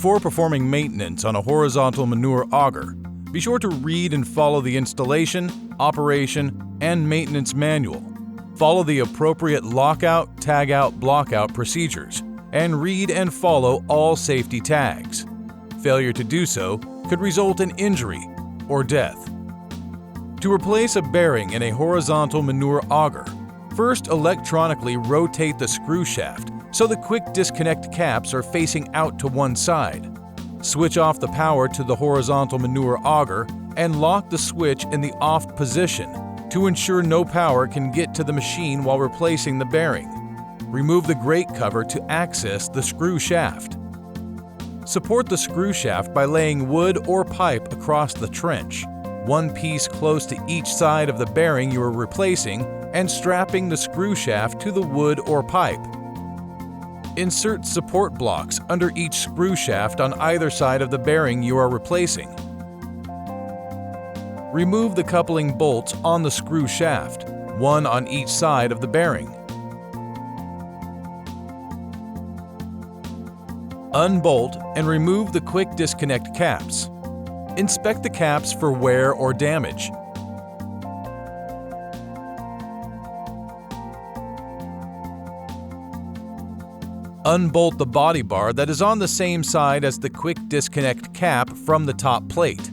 Before performing maintenance on a horizontal manure auger, be sure to read and follow the installation, operation, and maintenance manual. Follow the appropriate lockout, tagout, blockout procedures, and read and follow all safety tags. Failure to do so could result in injury or death. To replace a bearing in a horizontal manure auger, first electronically rotate the screw shaft so the quick disconnect caps are facing out to one side. Switch off the power to the horizontal manure auger and lock the switch in the off position to ensure no power can get to the machine while replacing the bearing. Remove the grate cover to access the screw shaft. Support the screw shaft by laying wood or pipe across the trench, one piece close to each side of the bearing you are replacing, and strapping the screw shaft to the wood or pipe. Insert support blocks under each screw shaft on either side of the bearing you are replacing. Remove the coupling bolts on the screw shaft, one on each side of the bearing. Unbolt and remove the quick disconnect caps. Inspect the caps for wear or damage. Unbolt the body bar that is on the same side as the quick disconnect cap from the top plate.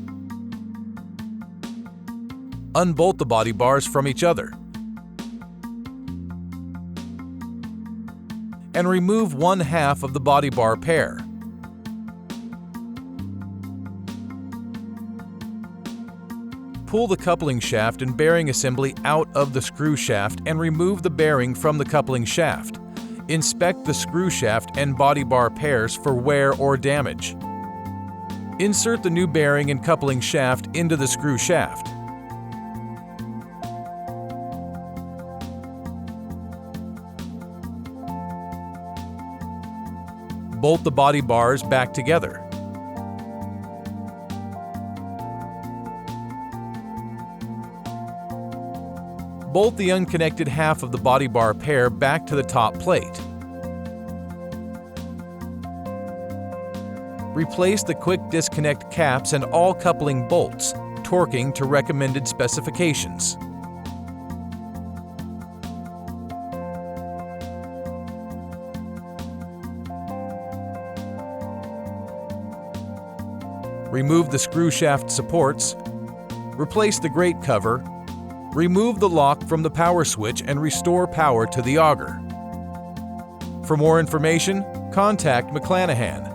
Unbolt the body bars from each other. And remove one half of the body bar pair. Pull the coupling shaft and bearing assembly out of the screw shaft and remove the bearing from the coupling shaft. Inspect the screw shaft and body bar pairs for wear or damage. Insert the new bearing and coupling shaft into the screw shaft. Bolt the body bars back together. Bolt the unconnected half of the body bar pair back to the top plate. Replace the quick disconnect caps and all coupling bolts, torquing to recommended specifications. Remove the screw shaft supports. Replace the grate cover. Remove the lock from the power switch and restore power to the auger. For more information, contact McLanahan